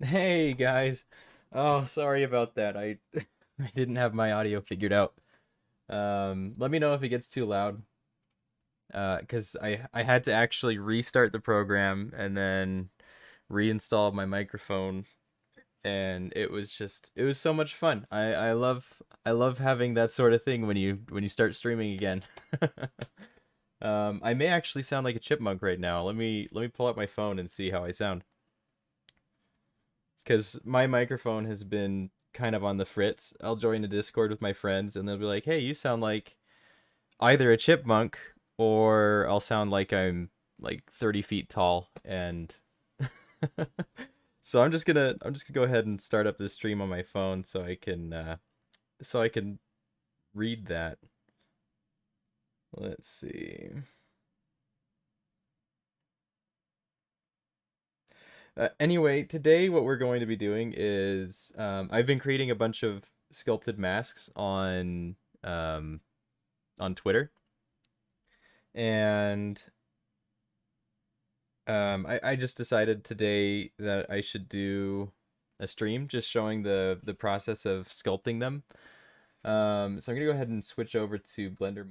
Hey guys. Oh, sorry about that. I I didn't have my audio figured out. Let me know if it gets too loud. 'Cause I had to actually restart the program and then reinstall my microphone, and it was so much fun. I love having that sort of thing when you start streaming again. I may actually sound like a chipmunk right now. Let me pull up my phone and see how I sound. Because my microphone has been kind of on the fritz. I'll join a Discord with my friends, and they'll be like, "Hey, you sound like either a chipmunk, or I'll sound like I'm like 30 feet tall." And so I'm just gonna go ahead and start up this stream on my phone so I can read that. Let's see. Anyway, today what we're going to be doing is I've been creating a bunch of sculpted masks um, on Twitter, and I just decided today that I should do a stream just showing the process of sculpting them. So I'm gonna go ahead and switch over to Blender.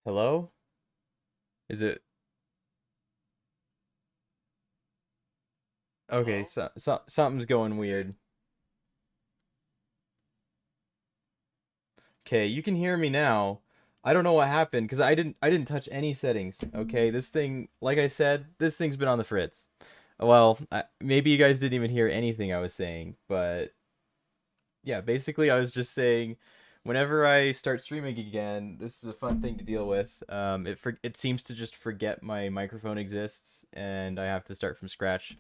Hello? Is it okay? Hello? So something's going weird. Okay, you can hear me now. I don't know what happened because I didn't touch any settings. Okay, this thing, like I said, this thing's been on the fritz. Well, maybe you guys didn't even hear anything I was saying, but yeah, basically I was just saying, whenever I start streaming again, this is a fun thing to deal with. It seems to just forget my microphone exists, and I have to start from scratch.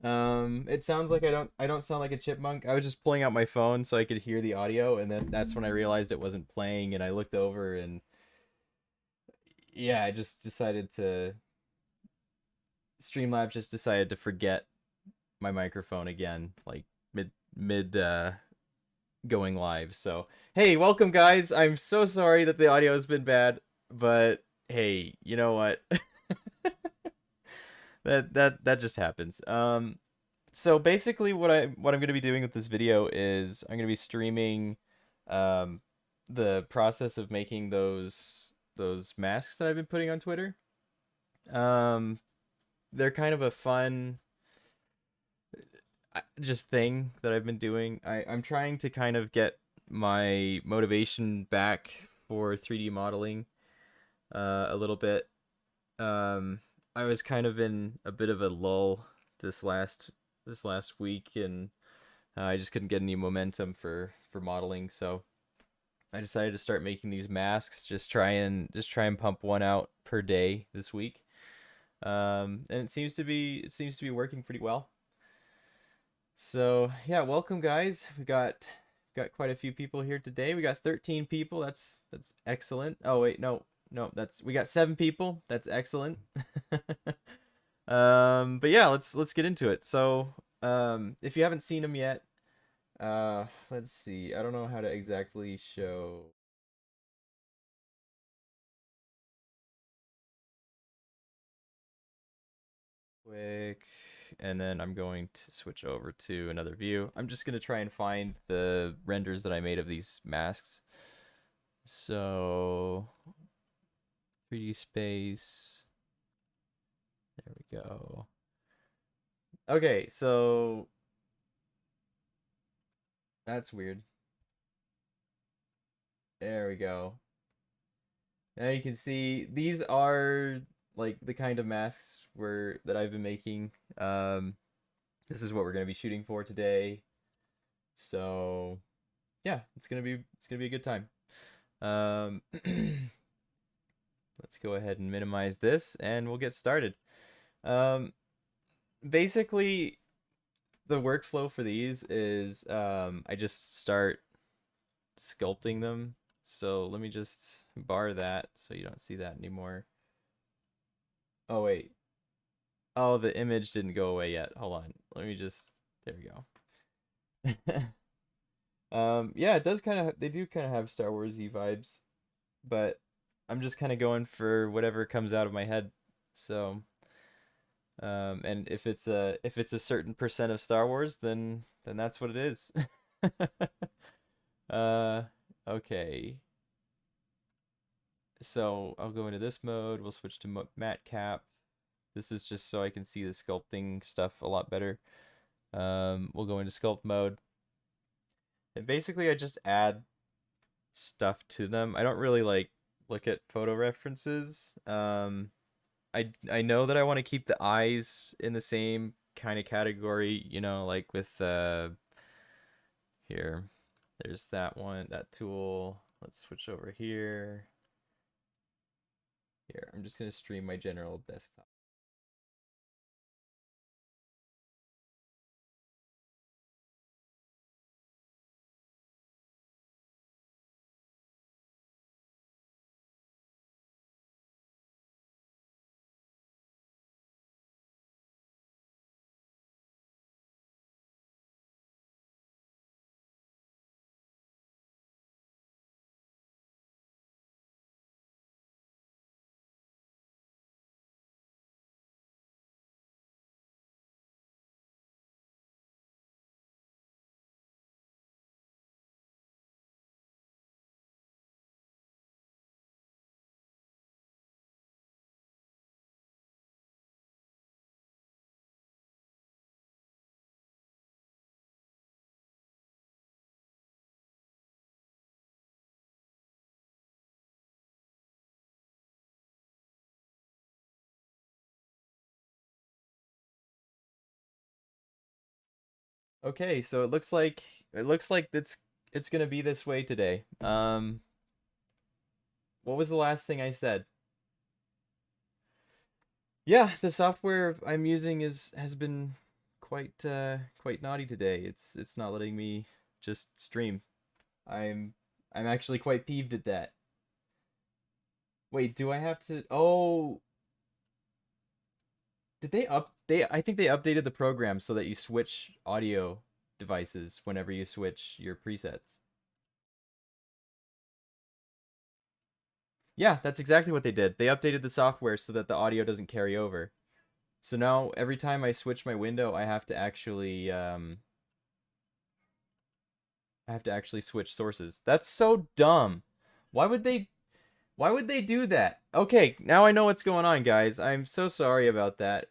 It sounds like I don't sound like a chipmunk. I was just pulling out my phone so I could hear the audio, and then that's when I realized it wasn't playing, and I looked over, and yeah, I just decided to Streamlabs just decided to forget my microphone again, like mid going live. So, hey, welcome guys. I'm so sorry that the audio has been bad, but hey, you know what? That just happens. So basically what I'm going to be doing with this video is I'm going to be streaming um the process of making those masks that I've been putting on Twitter. Um they're kind of a fun just thing that I've been doing. I'm trying to kind of get my motivation back for 3D modeling a little bit. Um, I was kind of in a bit of a lull this last week, and I just couldn't get any momentum for modeling. So I decided to start making these masks. Just try and pump one out per day this week. And it seems to be working pretty well. So yeah, welcome guys. Got quite a few people here today. We got 13 people. That's excellent. Oh wait, no, that's we got 7 people. That's excellent. But yeah, let's get into it. So if you haven't seen them yet, let's see. I don't know how to exactly show quick, and then I'm going to switch over to another view. I'm just gonna try and find the renders that I made of these masks. So 3D space. There we go. Okay, so that's weird. There we go. Now you can see these are like the kind of masks that I've been making. This is what we're gonna be shooting for today. So yeah, it's gonna be a good time. Um, let's go ahead and minimize this, and we'll get started. Um, basically, the workflow for these is I just start sculpting them. So let me just bar that so you don't see that anymore. Oh wait. Oh, the image didn't go away yet. Hold on. Let me just there we go. Yeah, it does kind of they do kind of have Star Wars-y vibes, but I'm just kind of going for whatever comes out of my head. So, and if it's a certain percent of Star Wars, then that's what it is. Uh, okay. So I'll go into this mode. We'll switch to matte cap. This is just so I can see the sculpting stuff a lot better. We'll go into sculpt mode. And basically I just add stuff to them. I don't really like look at photo references. I know that I want to keep the eyes in the same kind of category, like with here. There's that one, that tool. Let's switch over here. Here, I'm just gonna stream my general desktop. Okay, so it looks like it's gonna be this way today. What was the last thing I said? Yeah, the software I'm using has been quite naughty today. It's not letting me just stream. I'm I'm actually quite peeved at that. Wait, do I have to? Oh, did they up? I think they updated the program so that you switch audio devices whenever you switch your presets. Yeah, that's exactly what they did. They updated the software so that the audio doesn't carry over. So now every time I switch my window, I have to actually switch sources. That's so dumb. Why would they why would they do that? Okay, now I know what's going on, guys. I'm so sorry about that.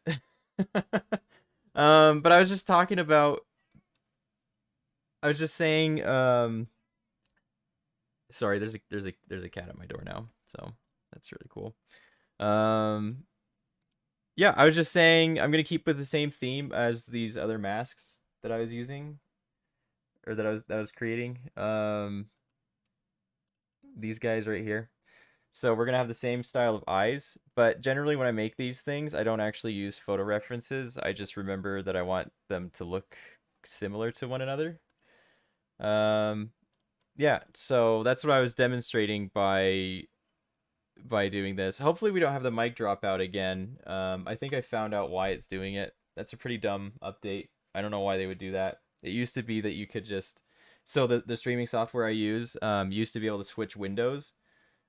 But I was just talking about I was just saying sorry, there's a cat at my door now. So that's really cool. Um yeah, I was just saying I'm gonna keep with the same theme as these other masks that I was using, or that I was creating. These guys right here. So we're gonna have the same style of eyes, but generally when I make these things, I don't actually use photo references. I just remember that I want them to look similar to one another. Um, yeah, so that's what I was demonstrating by doing this. Hopefully we don't have the mic drop out again. I think I found out why it's doing it. That's a pretty dumb update. I don't know why they would do that. It used to be that you could just so the streaming software I use used to be able to switch windows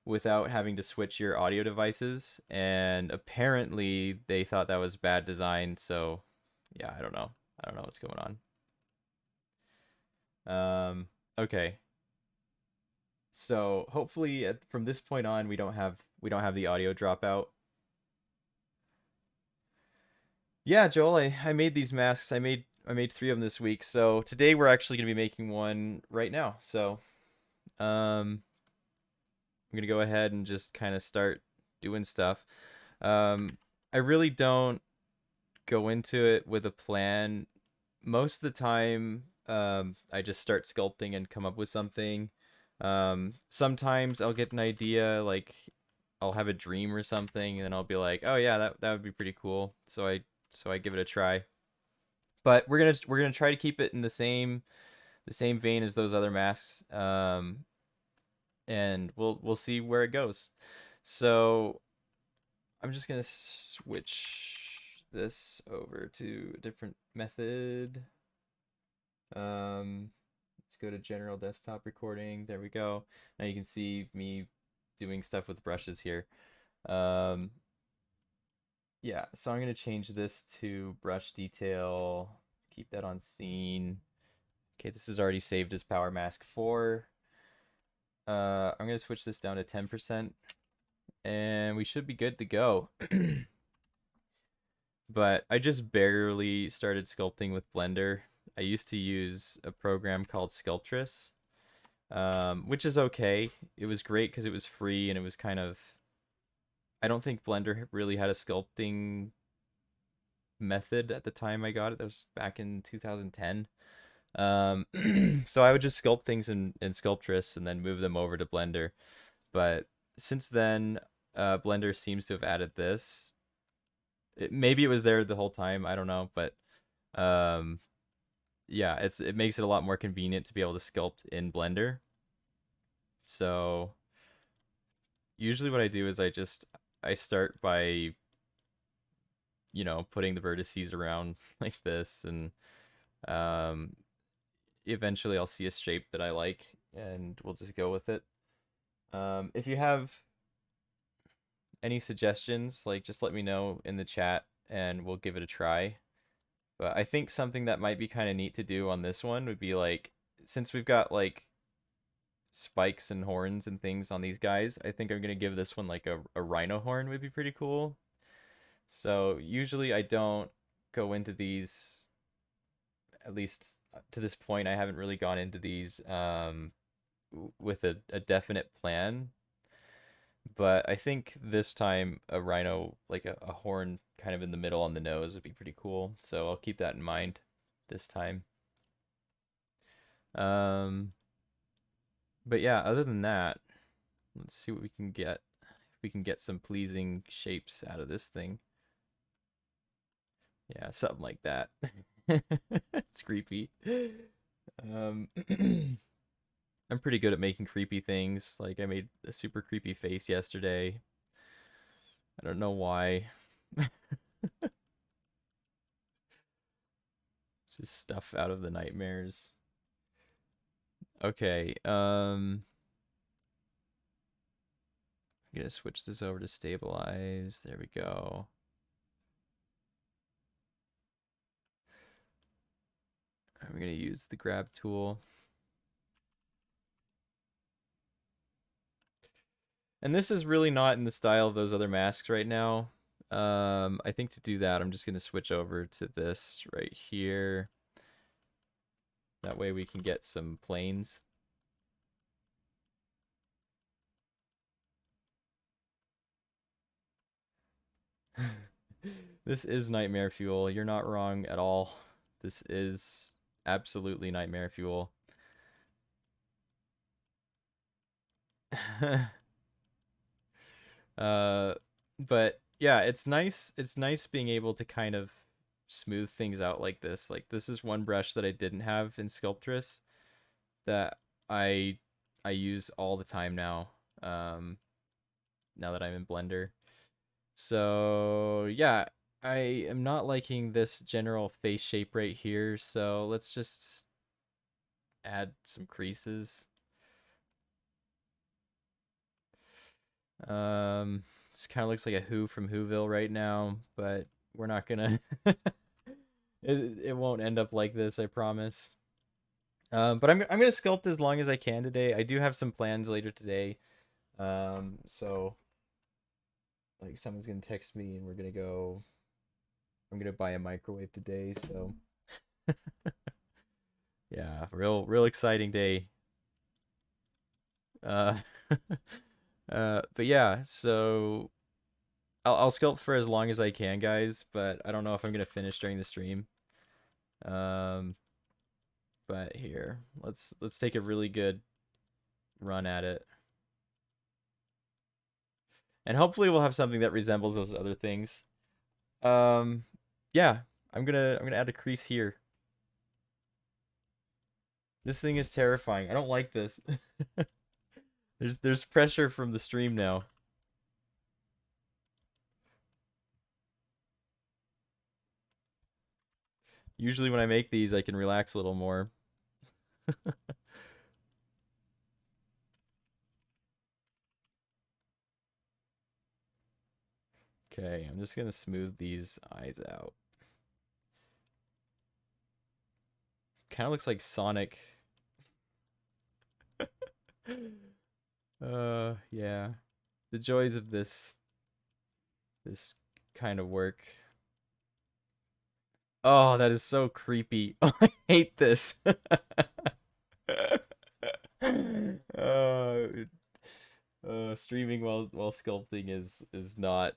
without having to switch your audio devices, and apparently they thought that was bad design. So yeah, I don't know what's going on. Okay, so hopefully from this point on we don't have the audio dropout. Yeah, Joel, I made these masks. I made three of them this week. So today we're actually gonna be making one right now. So I'm gonna go ahead and just kind of start doing stuff. Um, I really don't go into it with a plan. Most of the time, I just start sculpting and come up with something. Sometimes I'll get an idea, like I'll have a dream or something, and then I'll be like, "Oh yeah, that would be pretty cool." So I give it a try. But we're gonna try to keep it in the same vein as those other masks, and we'll see where it goes. So I'm just gonna switch this over to a different method. Let's go to general desktop recording. There we go. Now you can see me doing stuff with brushes here. Um, yeah, so I'm gonna change this to brush detail. Keep that on scene. Okay, this is already saved as Power Mask 4. I'm gonna switch this down to 10%, and we should be good to go. But I just barely started sculpting with Blender. I used to use a program called Sculptress, which is okay. It was great because it was free and it was kind of. I don't think Blender really had a sculpting method at the time I got it. That was back in 2010. So I would just sculpt things in Sculptress and then move them over to Blender. But since then, Blender seems to have added this. Maybe it was there the whole time. I don't know, but um, yeah, it makes it a lot more convenient to be able to sculpt in Blender. So usually what I do is I start by putting the vertices around like this, and um, eventually I'll see a shape that I like, and we'll just go with it. If you have any suggestions, like just let me know in the chat, and we'll give it a try. But I think something that might be kind of neat to do on this one would be like, since we've got like spikes and horns and things on these guys, I think I'm gonna give this one like a rhino horn would be pretty cool. So usually I don't go into these, at least to this point, I haven't really gone into these with a definite plan. But I think this time a rhino, like a horn kind of in the middle on the nose would be pretty cool. So I'll keep that in mind this time. Um, but yeah, other than that, let's see what we can get. If we can get some pleasing shapes out of this thing. Yeah, something like that. It's creepy. Um, I'm pretty good at making creepy things. Like I made a super creepy face yesterday. I don't know why. Just stuff out of the nightmares. Okay, I'm gonna switch this over to stabilize. There we go. I'm gonna use the grab tool. And this is really not in the style of those other masks right now. I think to do that, I'm just gonna switch over to this right here. That way we can get some planes. This is nightmare fuel. You're not wrong at all. This is absolutely nightmare fuel. But yeah, it's nice. It's nice being able to kind of smooth things out like this. Like this is one brush that I didn't have in Sculptress that I I use all the time now. Now that I'm in Blender. So yeah, I am not liking this general face shape right here. So let's just add some creases. This kind of looks like a Who from Whoville right now, but we're not gonna. It won't end up like this, I promise. But I'm gonna sculpt as long as I can today. I do have some plans later today. So like someone's gonna text me and we're gonna go I'm gonna buy a microwave today, so yeah, real exciting day. Uh, but yeah, so I'll sculpt for as long as I can, guys. But I don't know if I'm gonna finish during the stream. Um, but here, let's take a really good run at it, and hopefully we'll have something that resembles those other things. Um, yeah, I'm gonna add a crease here. This thing is terrifying. I don't like this. There's pressure from the stream now. Usually when I make these, I can relax a little more. Okay, I'm just gonna smooth these eyes out. Kind of looks like Sonic. Yeah. The joys of this kind of work. Oh, that is so creepy. Oh, I hate this. uh, Streaming while sculpting is not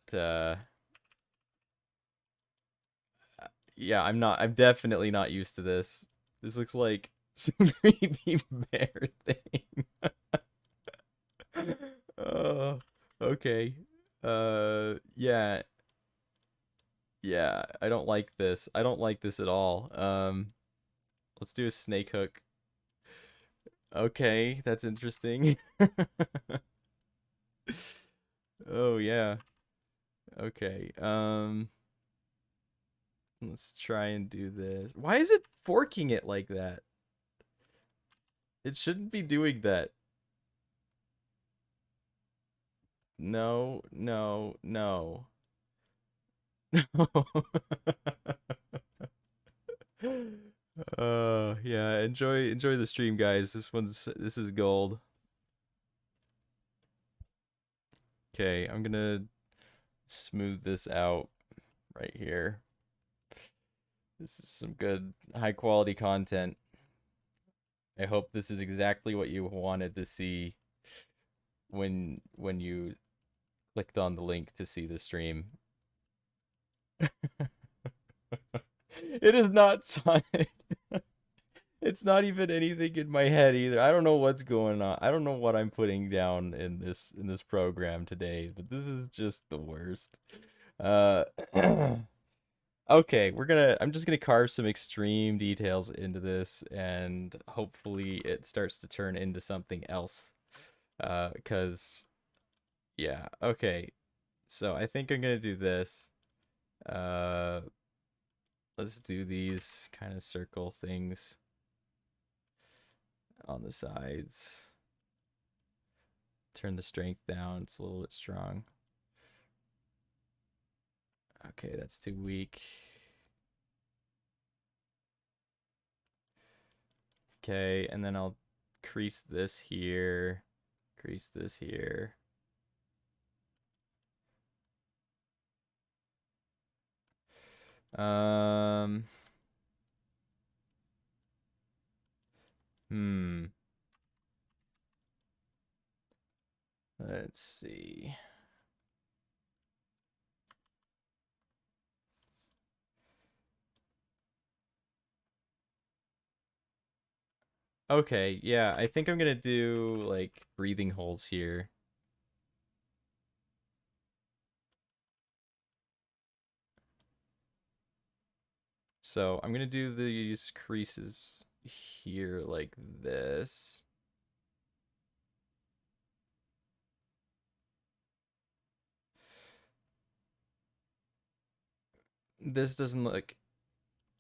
yeah, I'm definitely not used to this. This looks like some creepy bear thing. Oh, okay. Yeah. Yeah, I don't like this. I don't like this at all. Let's do a snake hook. Okay, that's interesting. Oh yeah. Okay. Let's try and do this. Why is it forking it like that? It shouldn't be doing that. No, no, no. No. Yeah, enjoy the stream, guys. This is gold. Okay, I'm gonna smooth this out right here. This is some good high quality content. I hope this is exactly what you wanted to see when you clicked on the link to see the stream. It is not Sonic. It's not even anything in my head either. I don't know what's going on. I don't know what I'm putting down in this program today, but this is just the worst. Uh Okay, I'm just gonna carve some extreme details into this, and hopefully it starts to turn into something else. 'Cause yeah, okay. So I think I'm gonna do this. Uh, let's do these kind of circle things on the sides. Turn the strength down, it's a little bit strong. Okay, that's too weak. Okay, and then I'll crease this here, crease this here. Um, hmm. Let's see. Okay, yeah, I think I'm gonna do like breathing holes here. So I'm gonna do these creases here like this. This doesn't look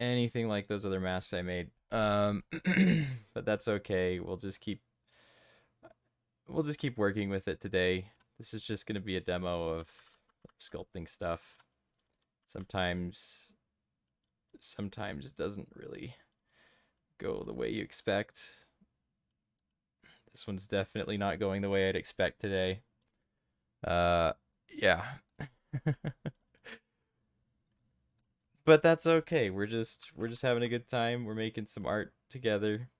anything like those other masks I made. But that's okay. We'll just keep working with it today. This is just gonna be a demo of sculpting stuff. Sometimes it doesn't really go the way you expect. This one's definitely not going the way I'd expect today. Yeah. but that's okay. We're just having a good time. We're making some art together.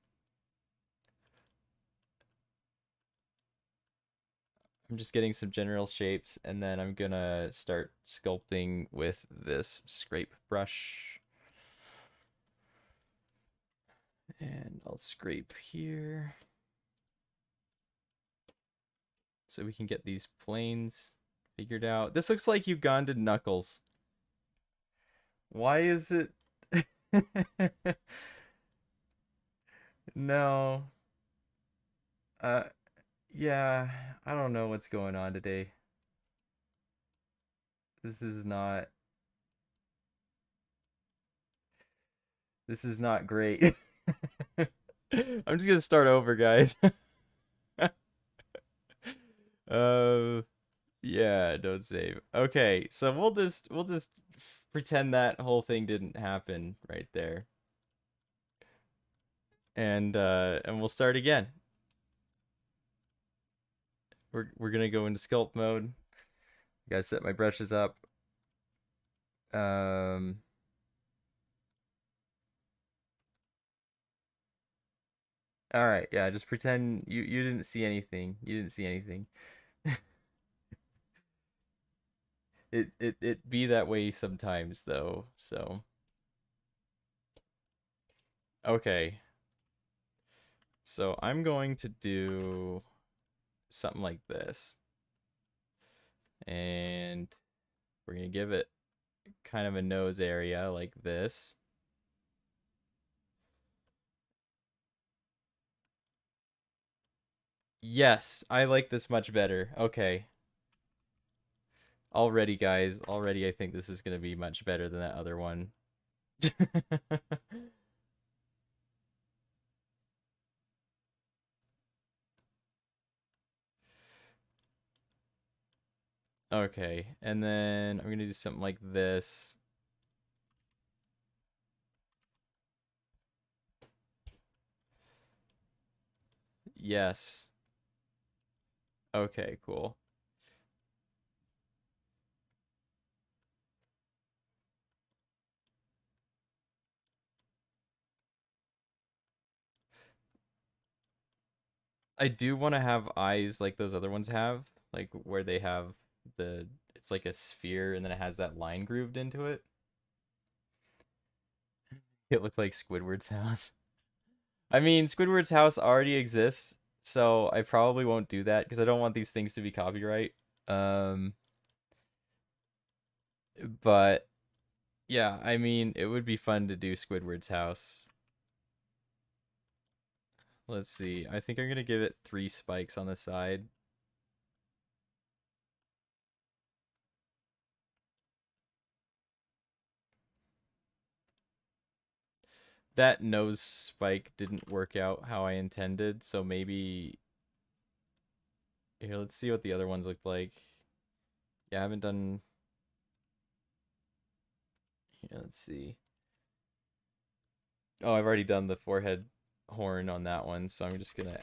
I'm just getting some general shapes, and then I'm gonna start sculpting with this scrape brush. And I'll scrape here so we can get these planes figured out. This looks like Ugandan knuckles. Why is it? No. Uh, yeah, I don't know what's going on today. This is not. This is not great. I'm just gonna start over, guys. uh, yeah, don't save. Okay, so we'll just pretend that whole thing didn't happen right there, and we'll start again. We're gonna go into sculpt mode. Gotta set my brushes up. Um, all right, yeah, just pretend you didn't see anything. You didn't see anything. It be that way sometimes though. So okay, so I'm going to do something like this, and we're gonna give it kind of a nose area like this. Yes, I like this much better. Okay. Already, guys, already I think this is gonna be much better than that other one. Okay, and then I'm gonna do something like this. Yes. Okay, cool. I do want to have eyes like those other ones have, like where they have it's like a sphere and then it has that line grooved into it. It looked like Squidward's house. I mean, Squidward's house already exists, so I probably won't do that because I don't want these things to be copyright. Um, but yeah, I mean, it would be fun to do Squidward's house. Let's see. I think I'm gonna give it 3 spikes on the side. That nose spike didn't work out how I intended, so maybe here, let's see what the other ones looked like. Yeah, I haven't done. Yeah, let's see. Oh, I've already done the forehead horn on that one, so I'm just gonna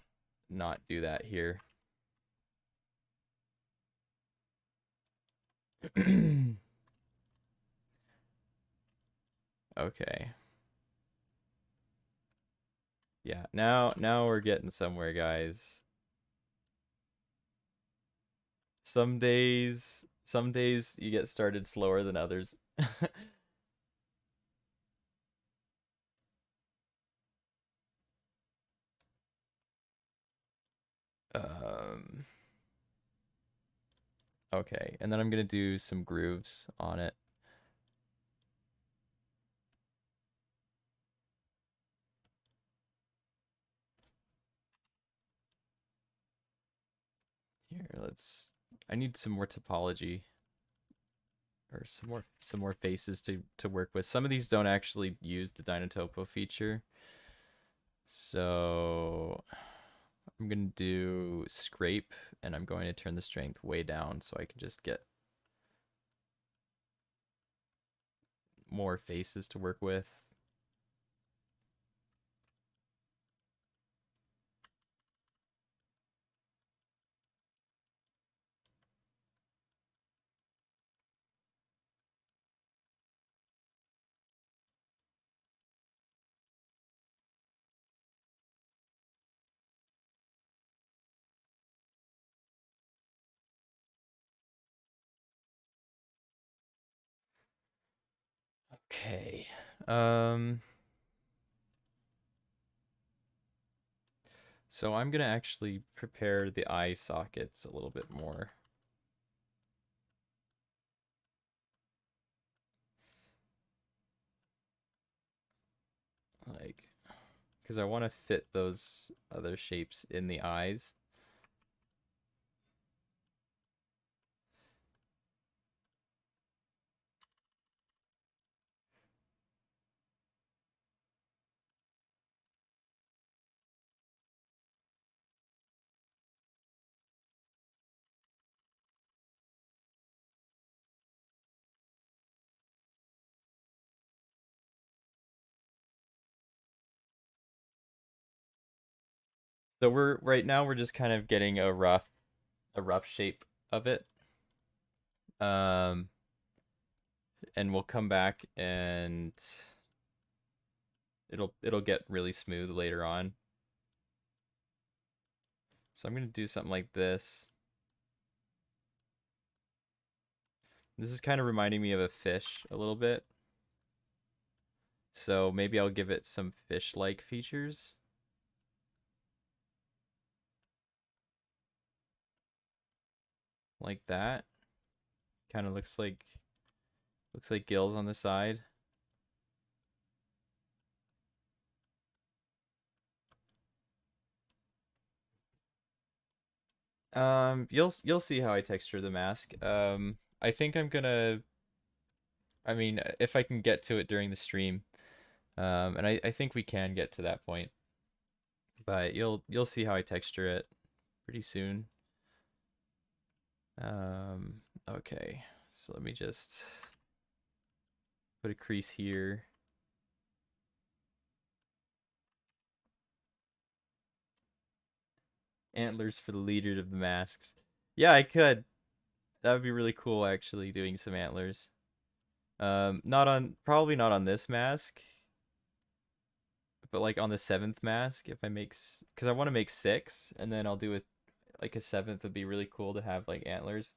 not do that here. Okay. Yeah, now we're getting somewhere, guys. Some days you get started slower than others. Um, okay, and then I'm gonna do some grooves on it. Here, I need some more topology or some more faces to work with. Some of these don't actually use the Dynotopo feature. So I'm gonna do scrape and I'm going to turn the strength way down so I can just get more faces to work with. Okay. Um, so I'm gonna actually prepare the eye sockets a little bit more. Like, because I want to fit those other shapes in the eyes. So we're right now we're just kind of getting a rough shape of it. Um, and we'll come back and it'll get really smooth later on. So I'm gonna do something like this. This is kind of reminding me of a fish a little bit. So maybe I'll give it some fish-like features. Like that. Kind of looks like gills on the side. You'll see how I texture the mask. I think I'm gonna, I mean, if I can get to it during the stream, and I think we can get to that point, but you'll see how I texture it pretty soon. Okay, so let me just put a crease here. Antlers for the leader of the masks. Yeah, I could. That would be really cool, actually, doing some antlers. Not on, probably not on this mask, but like on the seventh mask, if I make, because I want to make six, and then I'll do it like a seventh would be really cool to have like antlers.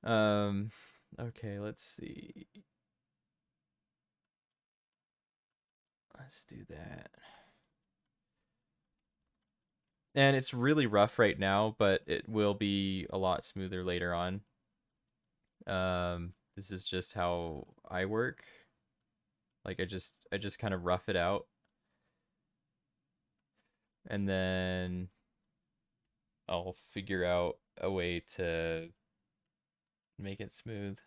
Um, okay, let's see. Let's do that. And it's really rough right now, but it will be a lot smoother later on. This is just how I work. Like I just kind of rough it out. And then I'll figure out a way to make it smooth.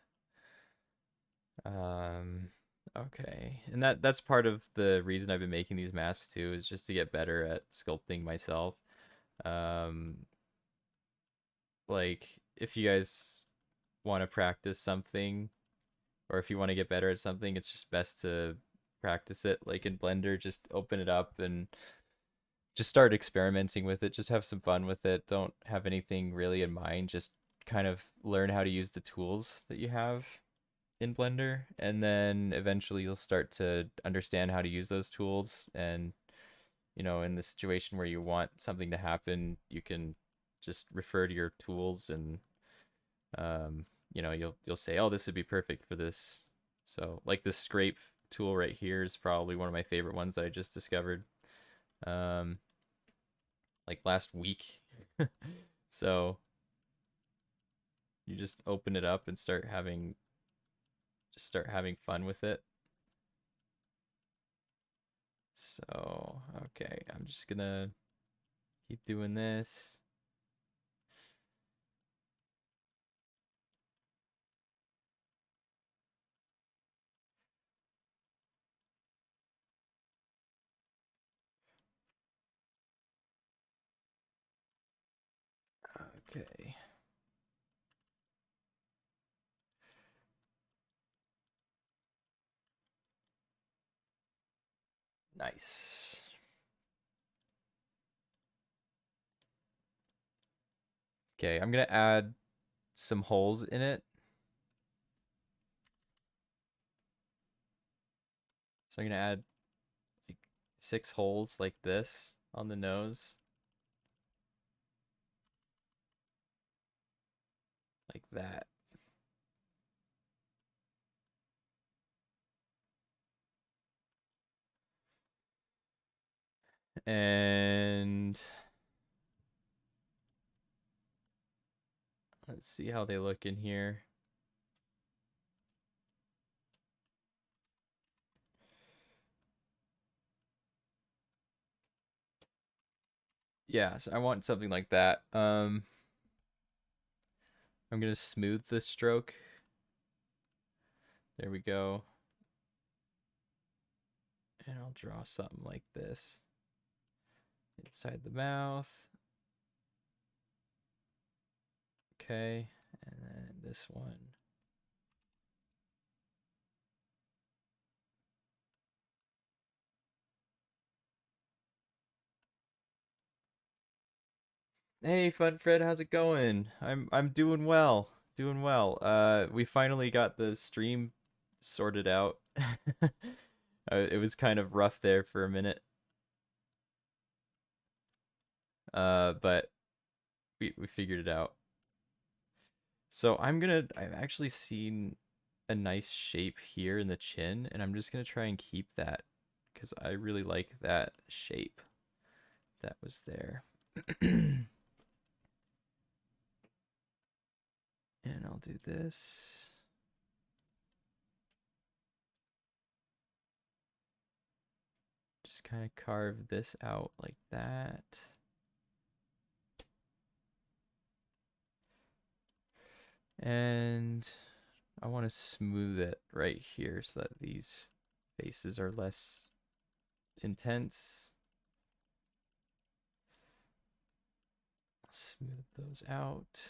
Okay. And that's part of the reason I've been making these masks too, is just to get better at sculpting myself. Um, like if you guys want to practice something, or if you want to get better at something, it's just best to practice it like in Blender. Just open it up and just start experimenting with it. Just have some fun with it. Don't have anything really in mind. Just kind of learn how to use the tools that you have in Blender, and then eventually you'll start to understand how to use those tools. And you know, in the situation where you want something to happen, you can just refer to your tools, and you know, you'll say, oh, this would be perfect for this. So like this scrape tool right here is probably one of my favorite ones that I just discovered um like last week. So you just open it up and start having fun with it. So okay, I'm just gonna keep doing this. Okay. Nice. Okay, I'm gonna add some holes in it. So I'm gonna add like 6 holes like this on the nose. Like that. And let's see how they look in here. Yeah, so I want something like that. I'm gonna smooth the stroke. There we go. And I'll draw something like this. Inside the mouth. Okay, and then this one. Hey, Fun Fred, how's it going? I'm doing well. Doing well. We finally got the stream sorted out. It was kind of rough there for a minute. But we figured it out. So I've actually seen a nice shape here in the chin, and I'm just gonna try and keep that because I really like that shape that was there. And I'll do this. Just kind of carve this out like that. And I want to smooth it right here so that these faces are less intense. Smooth those out.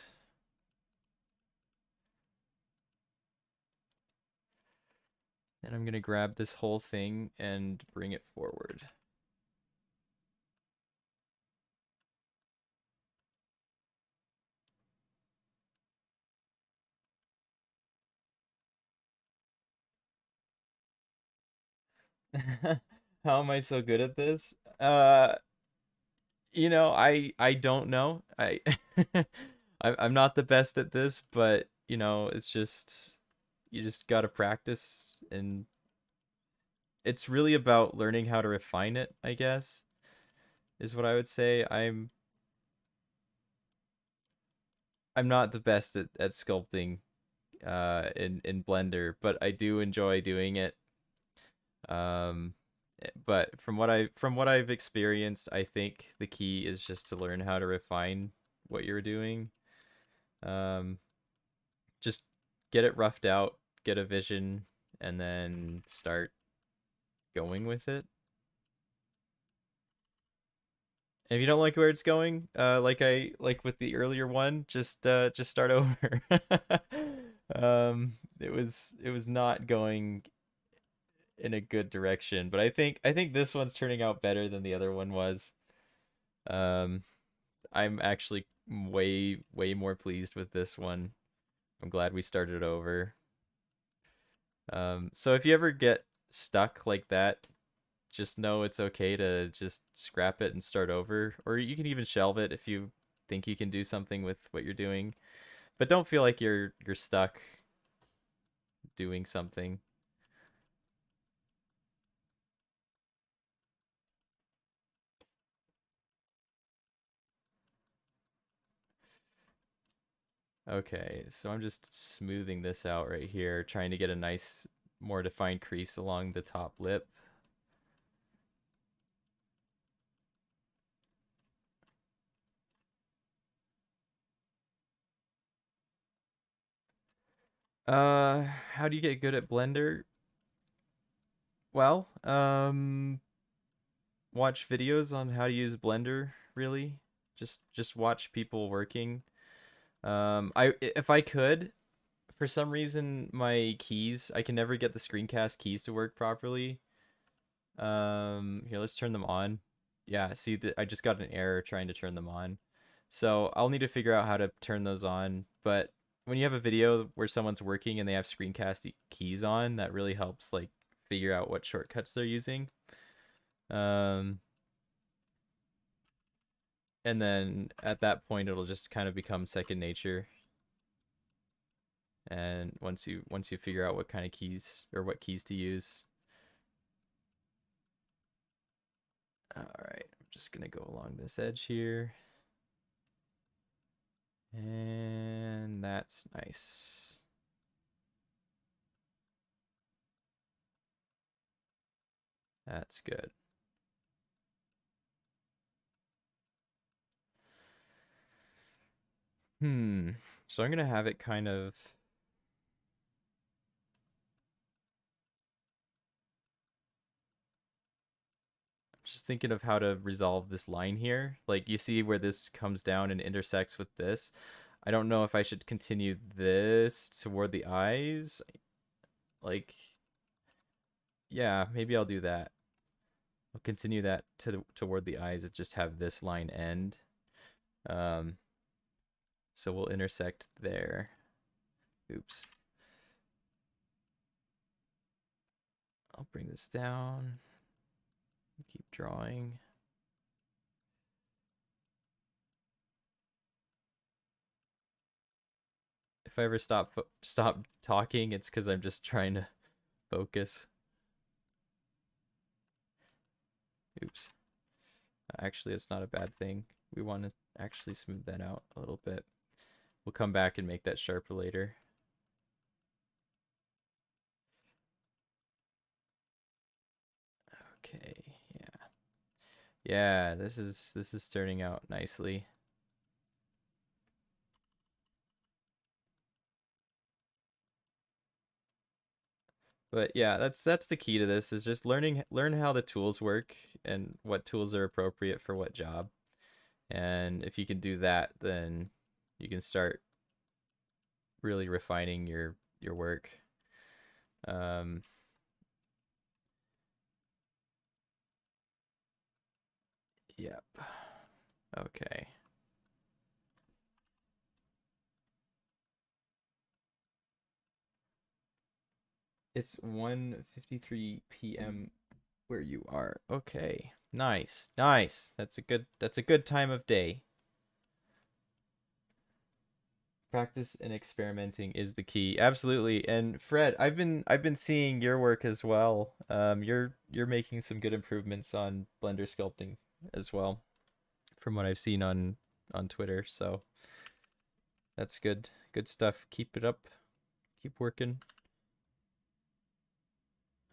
And I'm going to grab this whole thing and bring it forward. How am I so good at this? You know, I don't know. I'm not the best at this, but you know, it's just you just gotta practice, and it's really about learning how to refine it, I guess, is what I would say. I'm not the best at sculpting in Blender, but I do enjoy doing it. Um but from what I've experienced, I think the key is just to learn how to refine what you're doing. Um just get it roughed out, get a vision, and then start going with it. And if you don't like where it's going, like with the earlier one, just start over. It was not going in a good direction, but I think this one's turning out better than the other one was. Um, I'm actually way more pleased with this one. I'm glad we started over. So if you ever get stuck like that, just know it's okay to just scrap it and start over, or you can even shelve it if you think you can do something with what you're doing. But don't feel like you're stuck doing something. Okay, so I'm just smoothing this out right here, trying to get a nice, more defined crease along the top lip. How do you get good at Blender? Well, watch videos on how to use Blender, really. Just watch people working. If I could, for some reason my keys, I can never get the screencast keys to work properly. Here, let's turn them on. Yeah, see, I just got an error trying to turn them on. So I'll need to figure out how to turn those on. But when you have a video where someone's working and they have screencast keys on, that really helps like figure out what shortcuts they're using. Um, and then at that point, it'll just kind of become second nature. And once you figure out what kind of keys or what keys to use. All right, I'm just gonna go along this edge here. And that's nice. That's good. So I'm gonna have it kind of just thinking of how to resolve this line here. Like you see where this comes down and intersects with this. I don't know if I should continue this toward the eyes. Like, yeah, maybe I'll do that. I'll continue that toward the eyes and just have this line end. So we'll intersect there. Oops. I'll bring this down. Keep drawing. If I ever stop talking, it's because I'm just trying to focus. Oops. Actually, it's not a bad thing. We want to actually smooth that out a little bit. We'll come back and make that sharper later. Okay, yeah. Yeah, this is turning out nicely. But yeah, that's the key to this is just learn how the tools work and what tools are appropriate for what job. And if you can do that, then you can start really refining your work. Yep. Okay. It's 1:53 p.m. where you are. Okay. Nice. Nice. That's a good time of day. Practice and experimenting is the key. Absolutely. And Fred, I've been seeing your work as well. You're making some good improvements on Blender sculpting as well, from what I've seen on Twitter. So that's good. Good stuff. Keep it up. Keep working.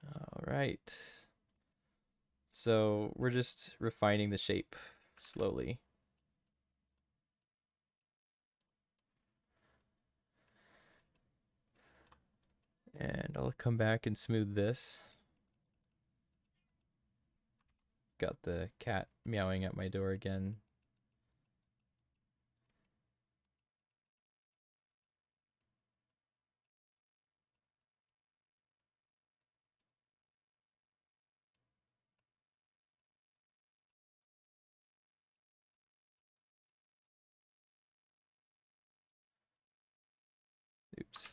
All right. So we're just refining the shape slowly. And I'll come back and smooth this. Got the cat meowing at my door again. Oops.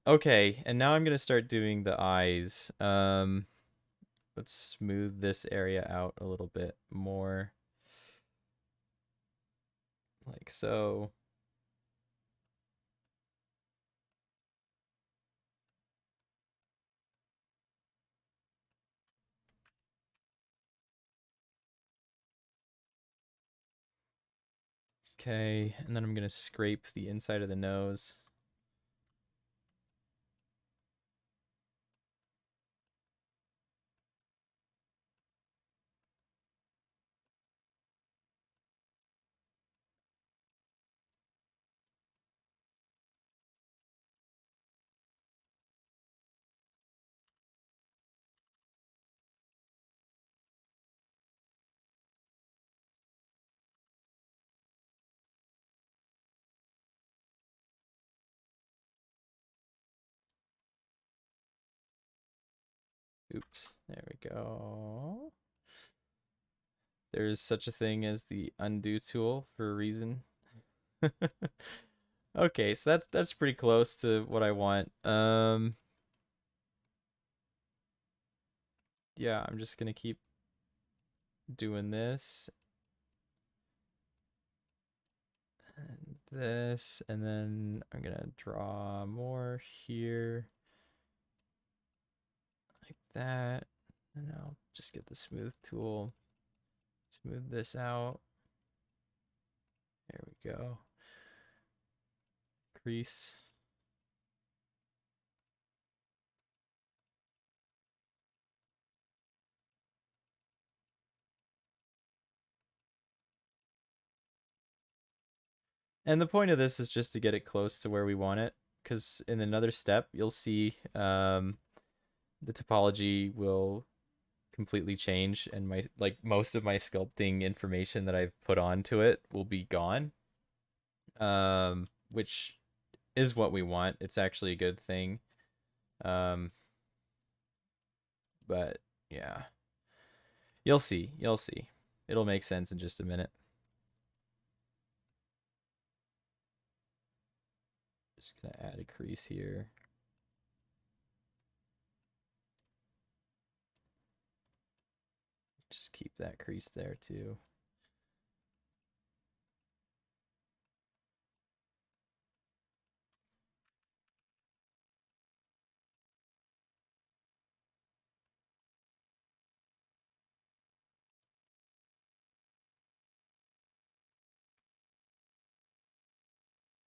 Okay, and now I'm gonna start doing the eyes. Let's smooth this area out a little bit more. Like so. Okay, and then I'm gonna scrape the inside of the nose. Oops, there we go. There's such a thing as the undo tool for a reason. Okay, so that's pretty close to what I want. Yeah, I'm just gonna keep doing this. And this, and then I'm gonna draw more here, like that. And I'll just get the smooth tool, smooth this out. There we go. Crease. And the point of this is just to get it close to where we want it, because in another step, you'll see the topology will completely change, and most of my sculpting information that I've put onto it will be gone, which is what we want. It's actually a good thing. But yeah, you'll see. You'll see. It'll make sense in just a minute. Just gonna add a crease here. Just keep that crease there too.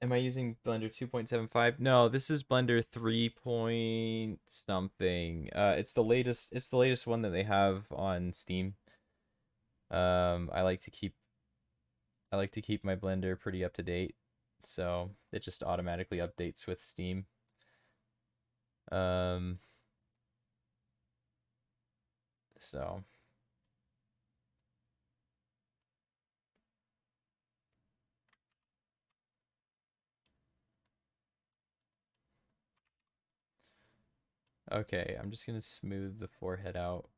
Am I using Blender 2.75? No, this is Blender 3 point something. It's the latest. It's the latest one that they have on Steam. I like to keep my Blender pretty up to date, so it just automatically updates with Steam. So okay, I'm just gonna smooth the forehead out.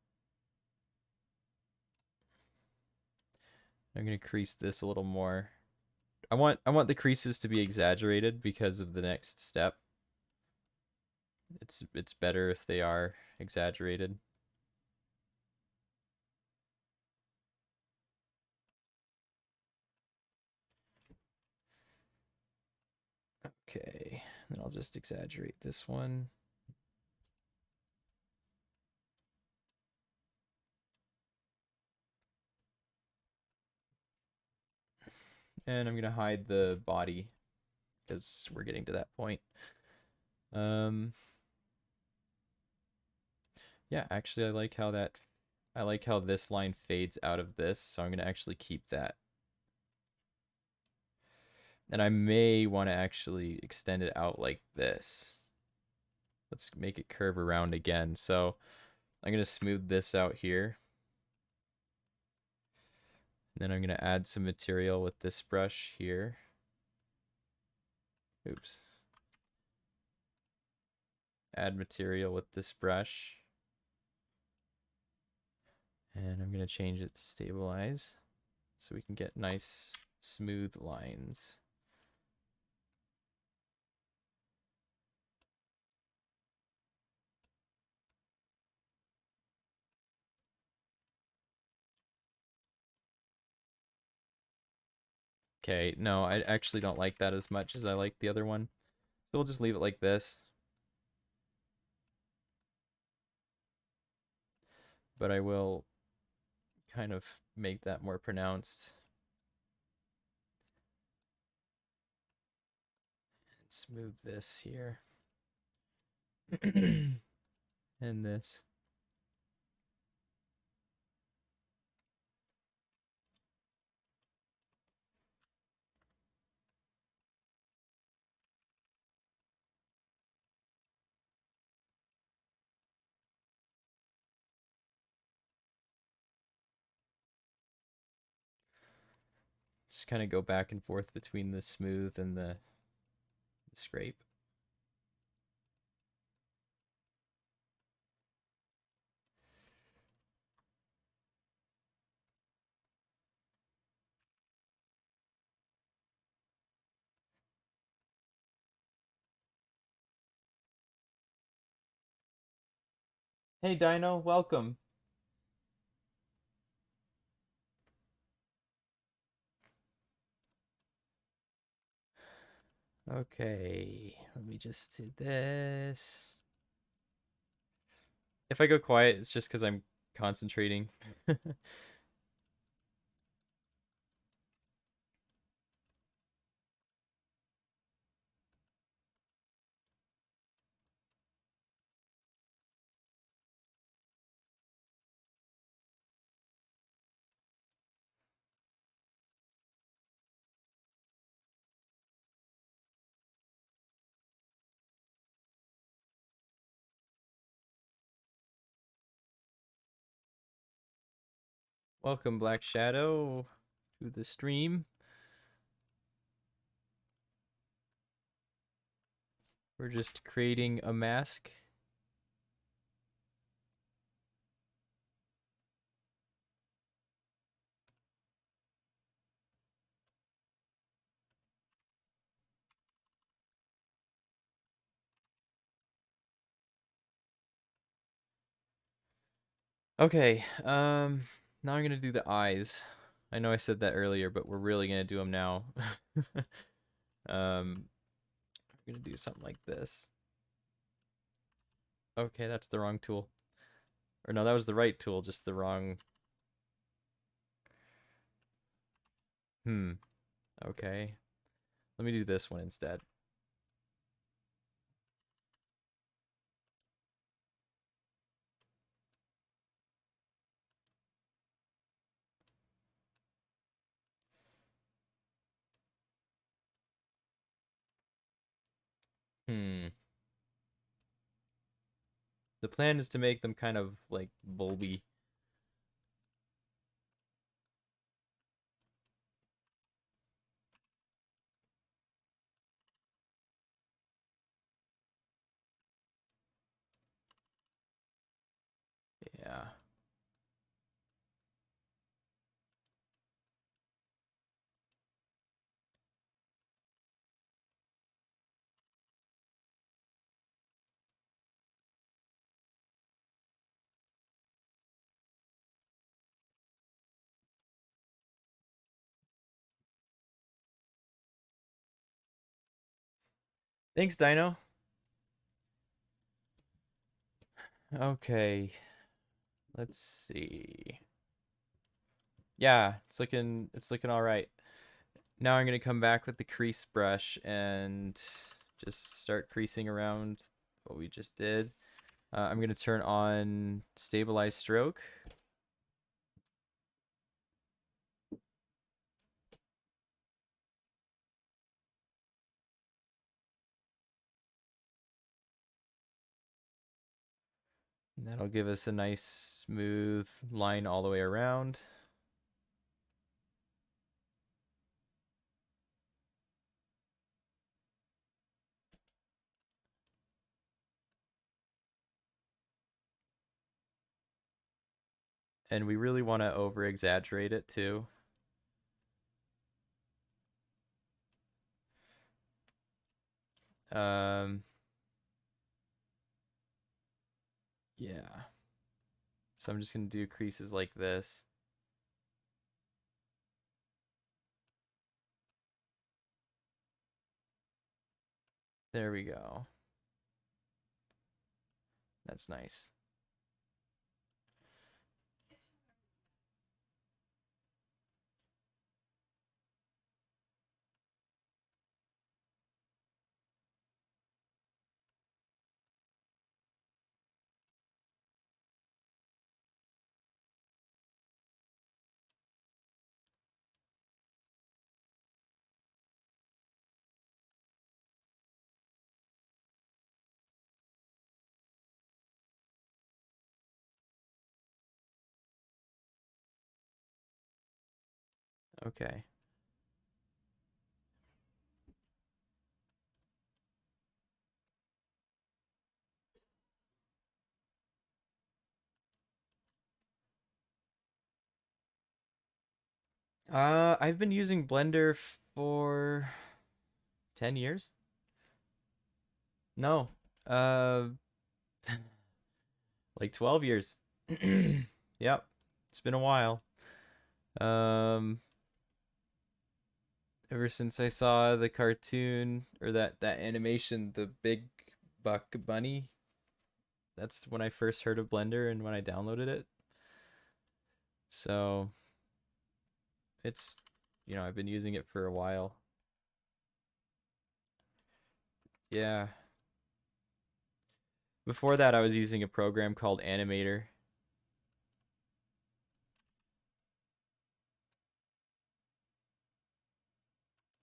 I'm gonna crease this a little more. I want the creases to be exaggerated because of the next step. It's better if they are exaggerated. Okay, then I'll just exaggerate this one. And I'm gonna hide the body because we're getting to that point. Yeah, actually I like how this line fades out of this, so I'm gonna actually keep that. And I may want to actually extend it out like this. Let's make it curve around again. So I'm gonna smooth this out here. Then I'm gonna add some material with this brush here. Oops. Add material with this brush. And I'm gonna change it to stabilize so we can get nice smooth lines. Okay, no, I actually don't like that as much as I like the other one. So we'll just leave it like this. But I will kind of make that more pronounced. And smooth this here. And this. Just kind of go back and forth between the smooth and the scrape. Hey Dino, welcome. Okay, let me just do this. If I go quiet, it's just because I'm concentrating. Welcome, Black Shadow, to the stream. We're just creating a mask. Okay, now I'm gonna do the eyes. I know I said that earlier, but we're really gonna do them now. I'm gonna do something like this. Okay, that's the wrong tool. Or no, that was the right tool, just the wrong. Okay. Let me do this one instead. Hmm. The plan is to make them kind of like bulby. Yeah. Thanks, Dino. Okay. Let's see. Yeah, it's looking all right. Now I'm gonna come back with the crease brush and just start creasing around what we just did. I'm gonna turn on stabilize stroke. And that'll give us a nice smooth line all the way around. And we really want to over exaggerate it too. Yeah. So I'm just gonna do creases like this. There we go. That's nice. Okay. I've been using Blender for 10 years. No. Uh, like 12 years. Yep. It's been a while. Um, Ever since I saw the cartoon or that animation, the Big Buck Bunny, that's when I first heard of Blender and when I downloaded it. So it's, I've been using it for a while. Yeah. Before that, I was using a program called Animator.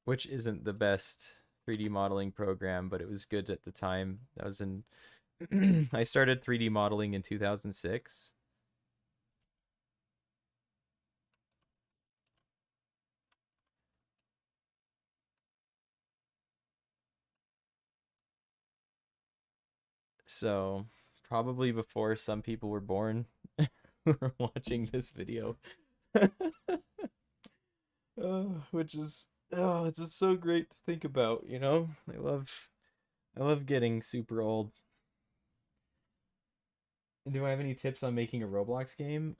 Which isn't the best 3D modeling program, but it was good at the time. That was in I started 3D modeling in 2006. So, probably before some people were born who are watching this video. Which is it's just so great to think about, you know? I love getting super old. Do I have any tips on making a Roblox game?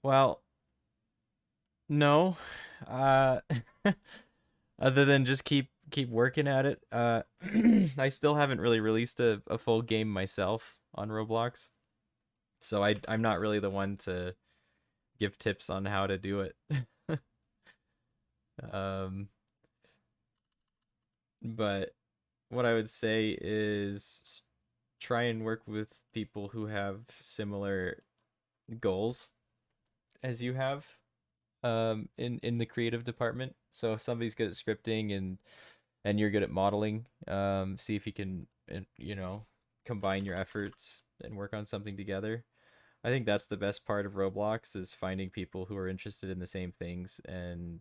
Well, no. Uh Other than just keep working at it. I still haven't really released a full game myself on Roblox. So I'm not really the one to give tips on how to do it. um but what I would say is try and work with people who have similar goals as you have in the creative department. So if somebody's good at scripting and you're good at modeling, see if you can combine your efforts and work on something together. I think that's the best part of Roblox is finding people who are interested in the same things, and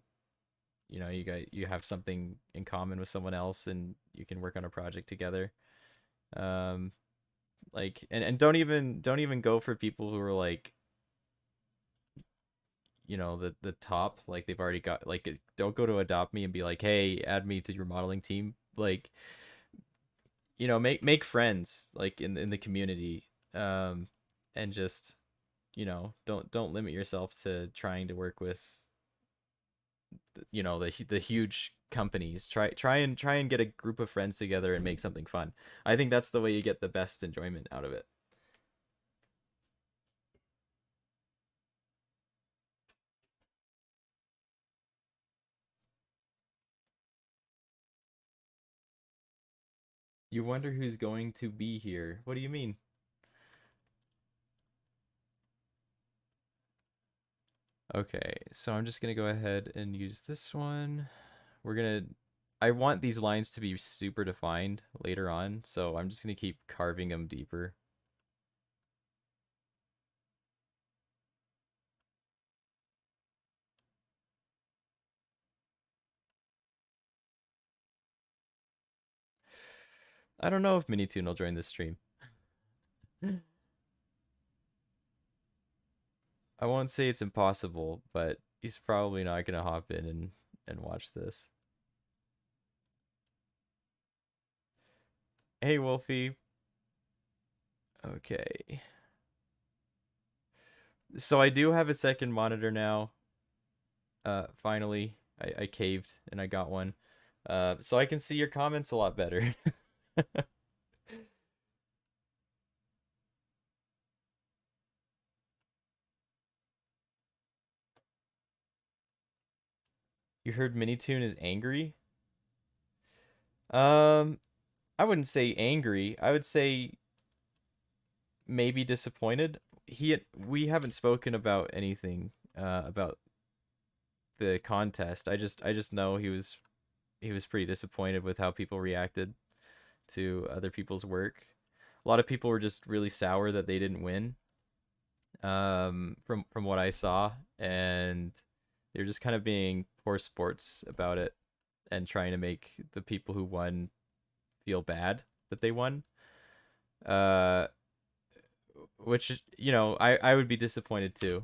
you have something in common with someone else and you can work on a project together. um and don't even go for people who are like the top, like they've already got, like, don't go to Adopt Me and be like, hey, add me to your modeling team. Like, make friends like in the community. And just don't limit yourself to trying to work with the huge companies. Try and get a group of friends together and make something fun. I think that's the way you get the best enjoyment out of it. You wonder who's going to be here. What do you mean? Okay, so I'm just gonna go ahead and use this one. I want these lines to be super defined later on, so I'm just gonna keep carving them deeper. I don't know if Minitoon will join this stream. I won't say it's impossible, but he's probably not gonna hop in and watch this. Hey, Wolfie. Okay. So I do have a second monitor now. Finally, I caved and I got one. So I can see your comments a lot better. You heard Minitoon is angry? Um, I wouldn't say angry. I would say maybe disappointed. We haven't spoken about anything about the contest. I just know he was pretty disappointed with how people reacted to other people's work. A lot of people were just really sour that they didn't win. From what I saw, and they're just kind of being poor sports about it and trying to make the people who won feel bad that they won. Uh, which I would be disappointed too.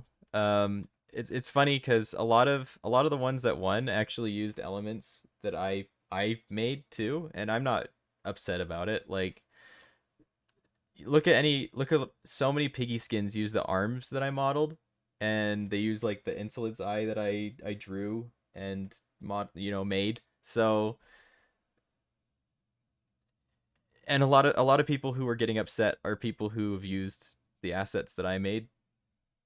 It's funny because a lot of the ones that won actually used elements that I made too, and I'm not upset about it. Like, look at so many piggy skins use the arms that I modeled, and they use like the insolence eye that I drew and made. So, and a lot of people who are getting upset are people who have used the assets that I made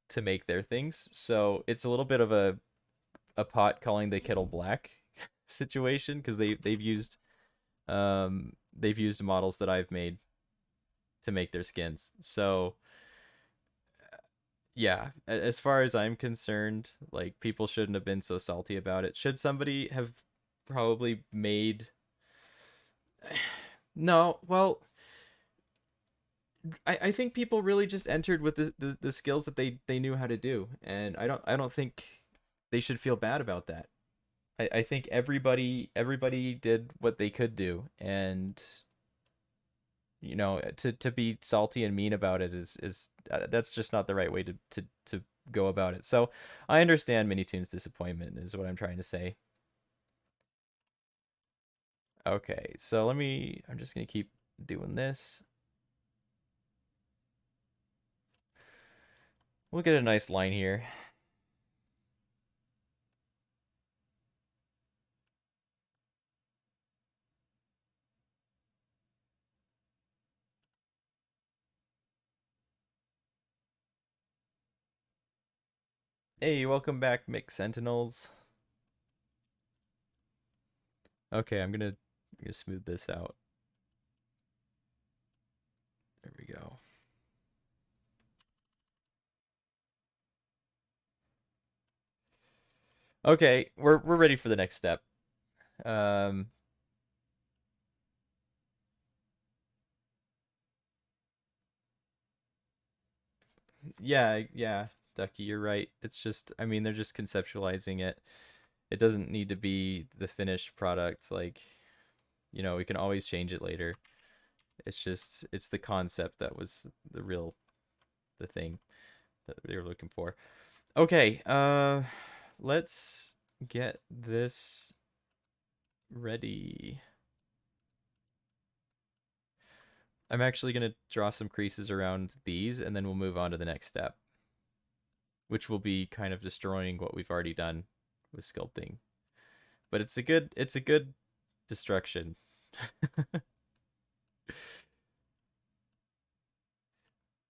to make their things. So it's a little bit of a pot calling the kettle black situation, because they've used models that I've made to make their skins. So yeah, as far as I'm concerned, like, people shouldn't have been so salty about it. Should somebody have probably made no, well, I think people really just entered with the skills that they knew how to do, and I don't think they should feel bad about that. I think everybody did what they could do, and to be salty and mean about it is that's just not the right way to go about it. So I understand Minitoon's disappointment, is what I'm trying to say. Okay, so I'm just gonna keep doing this. We'll get a nice line here. Hey, welcome back, Mix Sentinels. Okay, I'm gonna smooth this out. There we go. Okay, we're ready for the next step. Um, yeah, Ducky, you're right. It's just, I mean, they're just conceptualizing it. It doesn't need to be the finished product. Like, we can always change it later. It's the concept that was the thing that they were looking for. Okay, let's get this ready. I'm actually going to draw some creases around these, and then we'll move on to the next step, which will be kind of destroying what we've already done with sculpting. But it's a good destruction.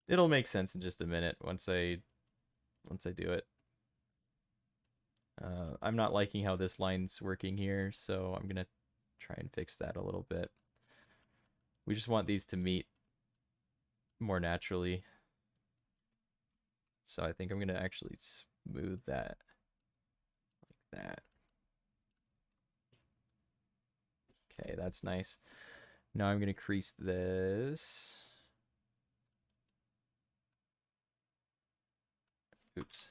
It'll make sense in just a minute once I do it. I'm not liking how this line's working here, so I'm gonna try and fix that a little bit. We just want these to meet more naturally. So I think I'm gonna actually smooth that like that. Okay, that's nice. Now I'm gonna crease this. Oops.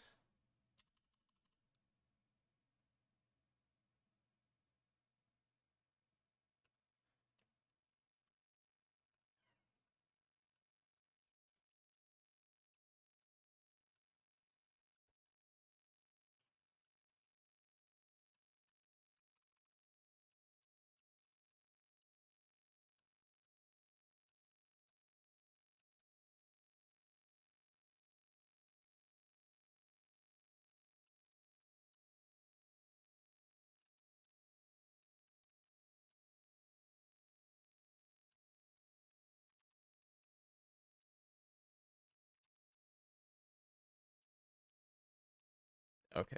Okay.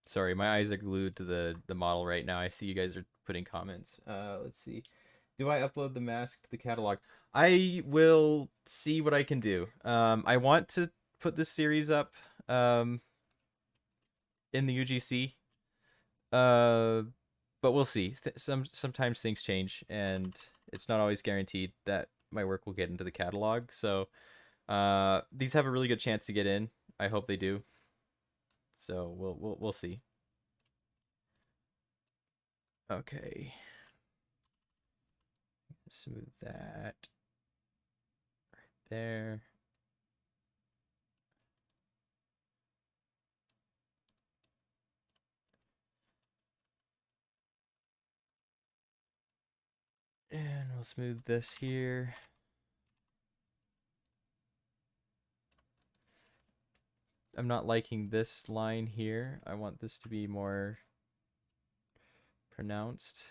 Sorry, my eyes are glued to the model right now. I see you guys are putting comments. Let's see. Do I upload the mask to the catalog? I will see what I can do. I want to put this series up in the UGC. Uh, but we'll see. Sometimes things change, and it's not always guaranteed that my work will get into the catalog. So, these have a really good chance to get in. I hope they do. So we'll see. Okay. Smooth that right there. And we'll smooth this here. I'm not liking this line here. I want this to be more pronounced.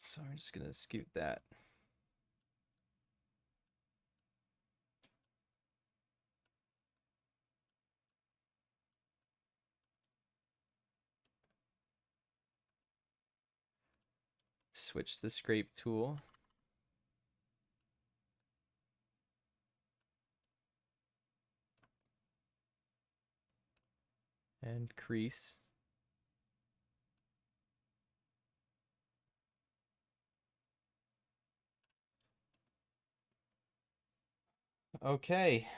So I'm just gonna scoot that. Switch the scrape tool. And crease. Okay.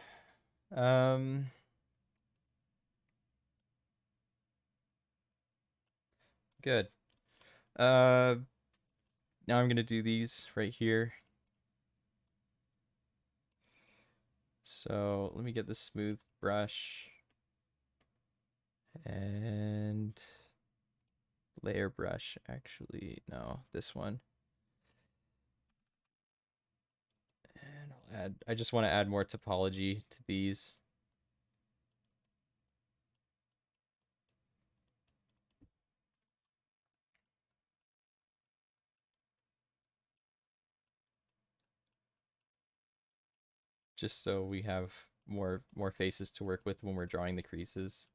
Good. Now I'm gonna do these right here. So let me get the smooth brush and layer brush. Actually, no, this one. And I'll add, I just want to add more topology to these. Just so we have more faces to work with when we're drawing the creases.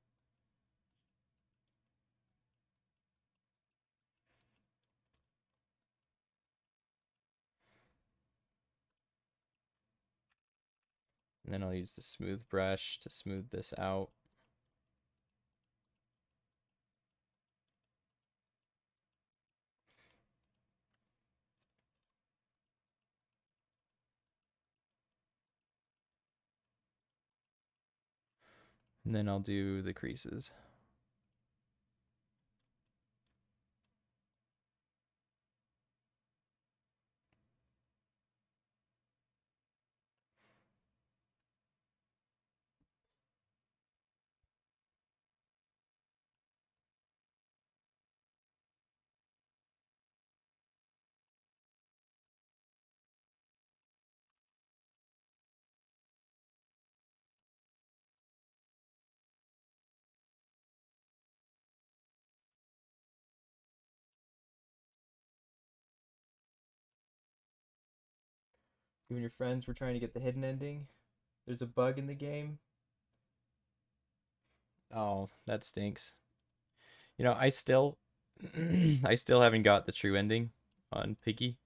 And then I'll use the smooth brush to smooth this out. And then I'll do the creases. You and your friends were trying to get the hidden ending. There's a bug in the game. Oh, that stinks. You know, I still I still haven't got the true ending on Piggy.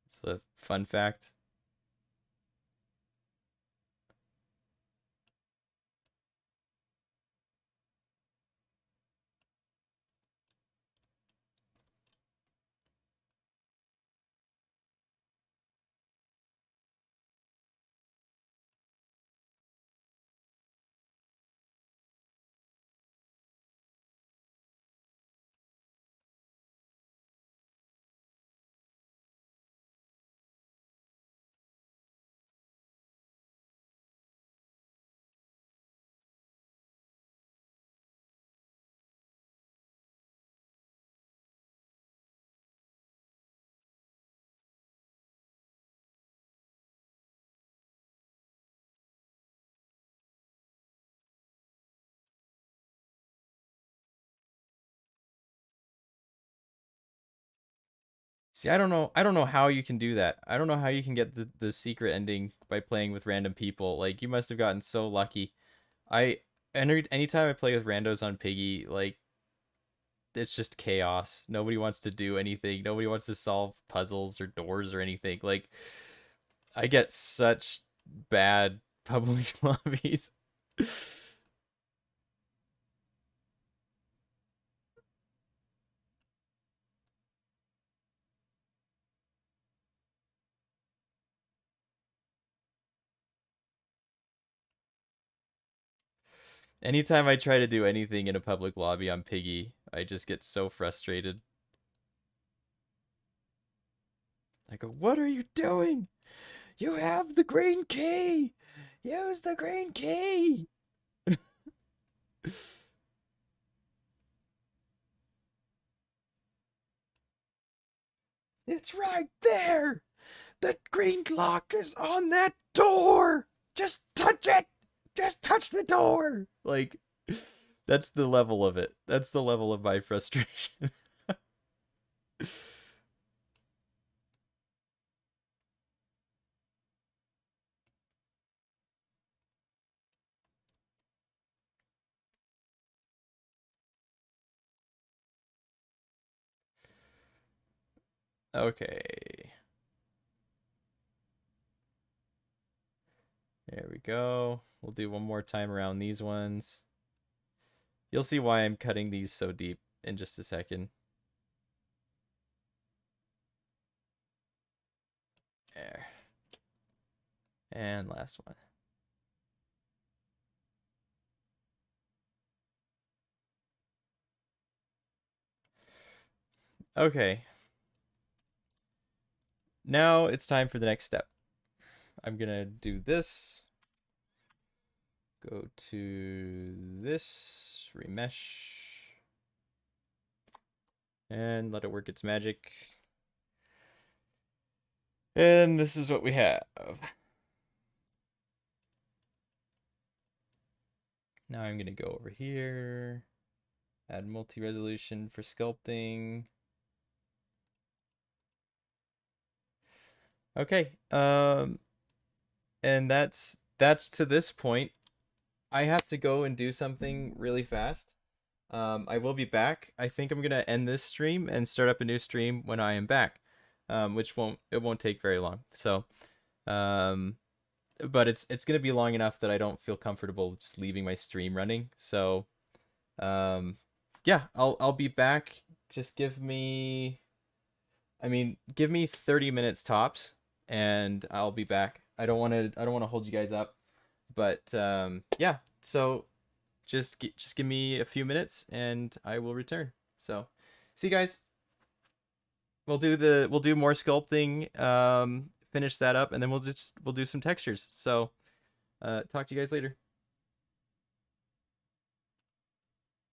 It's a fun fact. See, I don't know how you can do that. I don't know how you can get the secret ending by playing with random people. Like you must have gotten so lucky. I anytime I play with randos on Piggy, like it's just chaos. Nobody wants to do anything. Nobody wants to solve puzzles or doors or anything. Like I get such bad public lobbies. Anytime I try to do anything in a public lobby on Piggy, I just get so frustrated. I go, what are you doing? You have the green key! Use the green key! It's right there! The green lock is on that door! Just touch it! Just touch the door! Like, that's the level of it. That's the level of my frustration. Okay. There we go. We'll do one more time around these ones. You'll see why I'm cutting these so deep in just a second. There. And last one. Okay. Now it's time for the next step. I'm gonna do this. Go to this, remesh. And let it work its magic. And this is what we have. Now I'm gonna go over here. Add multi-resolution for sculpting. Okay. And that's to this point. I have to go and do something really fast. I will be back. I think I'm gonna end this stream and start up a new stream when I am back, which won't take very long. So, but it's gonna be long enough that I don't feel comfortable just leaving my stream running. So, yeah, I'll be back. Just give me 30 minutes tops, and I'll be back. I don't want to hold you guys up, but yeah. So just give me a few minutes and I will return. So see you guys. We'll do more sculpting, finish that up, and then we'll do some textures. So talk to you guys later.